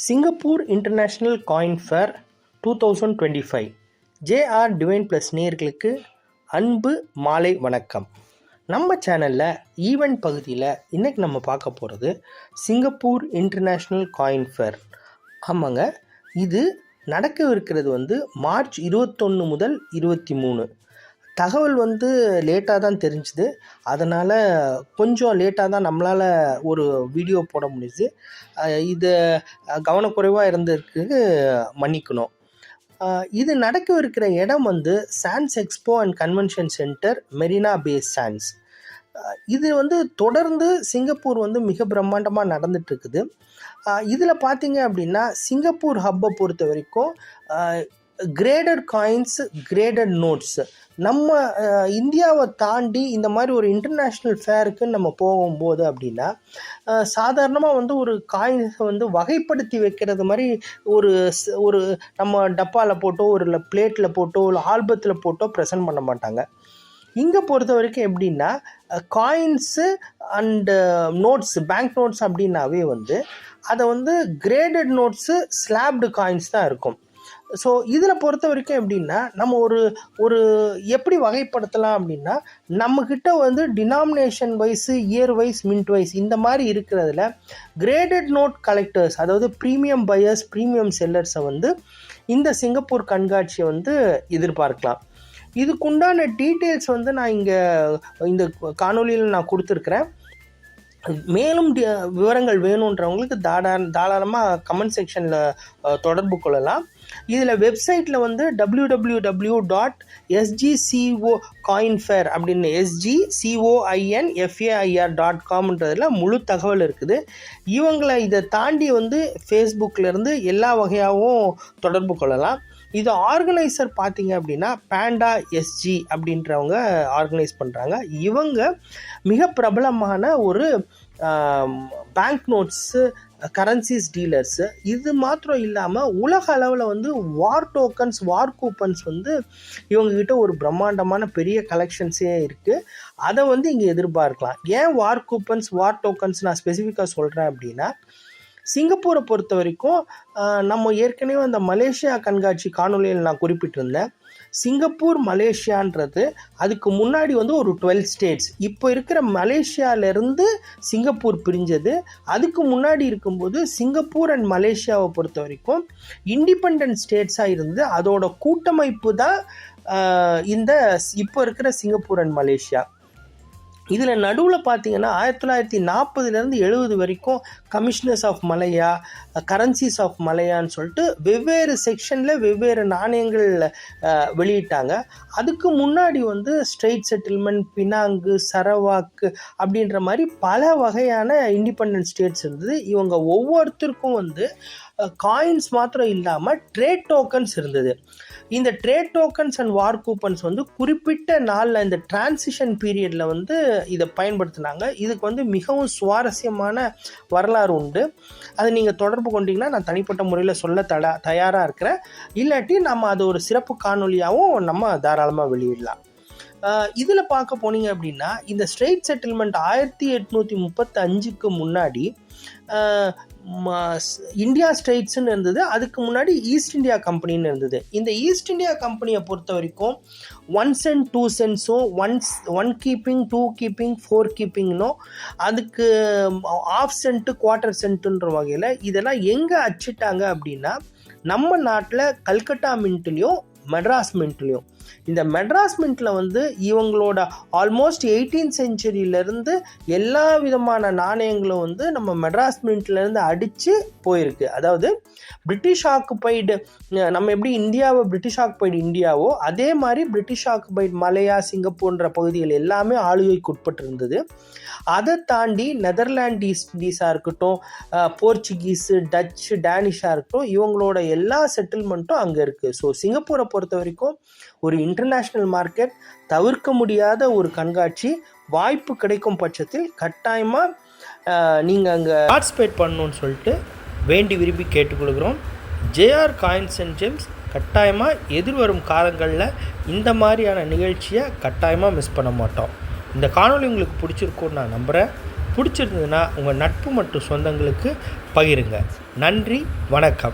Singapore international coin fair 2025 JR divine plus நேயர்களுக்கு அன்பு மாலை வணக்கம். நம்ம சேனலில் ஈவெண்ட் பகுதியில் இன்றைக்கி நம்ம பார்க்க போகிறது சிங்கப்பூர் இன்டர்நேஷ்னல் காயின் ஃபேர். ஆமாங்க, இது நடக்கவிருக்கிறது மார்ச் 21 முதல் 23. தகவல் லேட்டாக தான் தெரிஞ்சுது, அதனால் கொஞ்சம் லேட்டாக தான் நம்மளால் ஒரு வீடியோ போட முடியுது. இது கவனக்குறைவாக இருந்ததுக்கு மன்னிக்கணும். இது நடக்கவிருக்கிற இடம் chance expo and convention centre, Marina pay chance. இது தொடர்ந்து சிங்கப்பூர் மிக பிரம்மாண்டமாக நடந்துகிட்ருக்குது. இதில் பார்த்தீங்க அப்படின்னா சிங்கப்பூர் ஹப்பை பொறுத்த வரைக்கும் கிரேடட் காயின்ஸ், கிரேடட் நோட்ஸ், நம்ம இந்தியாவை தாண்டி இந்த மாதிரி ஒரு இன்டர்நேஷ்னல் ஃபேருக்கு நம்ம போகும்போது அப்படின்னா சாதாரணமாக ஒரு காயின்ஸை வகைப்படுத்தி வைக்கிறது மாதிரி ஒரு நம்ம டப்பாவில் போட்டோ ஒரு பிளேட்டில் போட்டோ இல்லை ஆல்பத்தில் போட்டோ ப்ரெசென்ட் பண்ண மாட்டாங்க. இங்கே பொறுத்த வரைக்கும் எப்படின்னா coins and notes, bank notes அப்படின்னாவே அதை கிரேடட் நோட்ஸு, ஸ்லாப்டு காயின்ஸ் தான் இருக்கும். ஸோ இதில் பொறுத்த வரைக்கும் எப்படின்னா நம்ம ஒரு எப்படி வகைப்படுத்தலாம் அப்படின்னா நம்மக்கிட்ட denomination wise, year wise, mint wise இந்த மாதிரி இருக்கிறதுல கிரேடட் நோட் கலெக்டர்ஸ், அதாவது ப்ரீமியம் பையர்ஸ், ப்ரீமியம் செல்லர்ஸை இந்த சிங்கப்பூர் கண்காட்சியை எதிர்பார்க்கலாம். இதுக்குண்டான டீட்டெயில்ஸ் நான் இங்கே இந்த காணொலியில் நான் கொடுத்துருக்குறேன். மேலும் விவரங்கள் வேணுன்றவங்களுக்கு தாராளமாக கமெண்ட் செக்ஷனில் தொடர்பு கொள்ளலாம். இதில் வெப்சைட்டில் www.sgcoinfair அப்படின்னு sgcoinfair.comன்றதில் முழு தகவல் இருக்குது. இவங்களை இதை தாண்டி ஃபேஸ்புக்கிலேருந்து எல்லா வகையாகவும் தொடர்பு கொள்ளலாம். இது ஆர்கனைசர் பார்த்தீங்க அப்படின்னா பேண்டா எஸ்ஜி அப்படின்றவங்க ஆர்கனைஸ் பண்ணுறாங்க. இவங்க மிக பிரபலமான ஒரு பேங்க் நோட்ஸு, கரன்சிஸ் டீலர்ஸு. இது மாத்திரம் இல்லாமல் உலக அளவில் வார் டோக்கன்ஸ், வார் கூப்பன்ஸ் இவங்ககிட்ட ஒரு பிரம்மாண்டமான பெரிய கலெக்ஷன்ஸே இருக்குது. அதை இங்கே எதிர்பார்க்கலாம். ஏன் வார் கூப்பன்ஸ், வார் டோக்கன்ஸ் நான் ஸ்பெசிஃபிக்காக சொல்கிறேன் அப்படின்னா சிங்கப்பூரை பொறுத்த வரைக்கும் நம்ம ஏற்கனவே அந்த மலேசியா கண்காட்சி காணொலியில் நான் குறிப்பிட்டிருந்தேன். சிங்கப்பூர் மலேசியான்றது அதுக்கு முன்னாடி ஒரு 12 ஸ்டேட்ஸ். இப்போ இருக்கிற மலேசியாவிலேருந்து சிங்கப்பூர் பிரிஞ்சது. அதுக்கு முன்னாடி இருக்கும்போது சிங்கப்பூர் அண்ட் மலேசியாவை பொறுத்த வரைக்கும் இண்டிபெண்டன்ட் ஸ்டேட்ஸாக இருந்து அதோட கூட்டமைப்பு தான் இந்த இப்போ இருக்கிற சிங்கப்பூர் அண்ட் மலேசியா. இதில் நடுவில் பார்த்தீங்கன்னா 1940 70 வரைக்கும் கமிஷனர்ஸ் ஆஃப் மலையா, கரன்சிஸ் ஆஃப் மலையான்னு சொல்லிட்டு வெவ்வேறு செக்ஷனில் வெவ்வேறு நாணயங்கள் வெளியிட்டாங்க. அதுக்கு முன்னாடி ஸ்ட்ரெயிட் செட்டில்மெண்ட், பினாங்கு, சரவாக்கு அப்படின்ற மாதிரி பல வகையான இண்டிபெண்டன்ட் ஸ்டேட்ஸ் இருந்தது. இவங்க ஒவ்வொருத்தருக்கும் காயின்ஸ் மாத்திரம் இல்லாமல் ட்ரேட் டோக்கன்ஸ் இருந்தது. இந்த trade tokens and war coupons குறிப்பிட்ட நாளில் இந்த டிரான்சிஷன் பீரியடில் இதை பயன்படுத்தினாங்க. இதுக்கு மிகவும் சுவாரஸ்யமான வரலாறு உண்டு. அது நீங்கள் தொடர்பு கொண்டீங்கன்னா நான் தனிப்பட்ட முறையில் சொல்ல தயாராக இருக்கிறேன். இல்லாட்டி நம்ம அது ஒரு சிறப்பு காணொலியாகவும் நம்ம தாராளமாக வெளியிடலாம். இதில் பார்க்க போனீங்க அப்படின்னா இந்த ஸ்ட்ரெயிட் செட்டில்மெண்ட் 1835க்கு முன்னாடி இந்தியா ஸ்ட்ரெயிட்ஸ்ன்னு இருந்தது. அதுக்கு முன்னாடி ஈஸ்ட் இந்தியா கம்பெனின்னு இருந்தது. இந்த ஈஸ்ட் இந்தியா கம்பெனியை பொறுத்த வரைக்கும் 1 சென்ட் 2 சென்ட்ஸும், 1 கீப்பிங், 2 கீப்பிங், 4 கீப்பிங்னோ, அதுக்கு ஆஃப் சென்ட்டு, குவார்ட்டர் சென்ட்டுன்ற வகையில் இதெல்லாம் எங்கே அச்சிட்டாங்க அப்படின்னா நம்ம நாட்டில் கல்கட்டா மின்ட்லேயும் மெட்ராஸ் மின்ட்லேயும். இந்த மெட்ராஸ் மின்ட்டில் இவங்களோட ஆல்மோஸ்ட் 18th செஞ்சுரியிலேருந்து எல்லா விதமான நாணயங்களும் நம்ம மெட்ராஸ் மின்ட்லேருந்து அடித்து போயிருக்கு. அதாவது பிரிட்டிஷ் ஆக்குபைடு, நம்ம எப்படி இந்தியாவை பிரிட்டிஷ் ஆக்குபைடு இந்தியாவோ அதே மாதிரி பிரிட்டிஷ் ஆக்குபைடு மலையா, சிங்கப்பூர்ன்ற பகுதிகள் எல்லாமே ஆளுகைக்கு உட்பட்டிருந்தது. அதை தாண்டி நெதர்லாண்ட் ஈஸ்ட் இண்டீஸாக இருக்கட்டும், போர்ச்சுகீஸு, டச்சு, டேனிஷாக இருக்கட்டும், இவங்களோட எல்லா செட்டில்மெண்ட்டும் அங்கே இருக்குது. ஸோ சிங்கப்பூரை பொறுத்த வரைக்கும் ஒரு இன்டர்நேஷ்னல் மார்க்கெட், தவிர்க்க முடியாத ஒரு கண்காட்சி. வாய்ப்பு கிடைக்கும் பட்சத்தில் கட்டாயமாக நீங்கள் அங்கே பார்ட்டிசிபேட் பண்ணணுன்னு சொல்லிட்டு வேண்டி விரும்பி கேட்டுக்கொள்கிறோம். ஜேஆர் காயின்ஸ் அண்ட் ஜெம்ஸ் கட்டாயமாக எதிர்வரும் காலங்களில் இந்த மாதிரியான நிகழ்ச்சியை கட்டாயமாக மிஸ் பண்ண மாட்டோம். இந்த காணொலி உங்களுக்கு பிடிச்சிருக்குன்னு நான் நம்புகிறேன். பிடிச்சிருந்ததுன்னா உங்கள் நட்பு மற்றும் சொந்தங்களுக்கு பகிருங்க. நன்றி, வணக்கம்.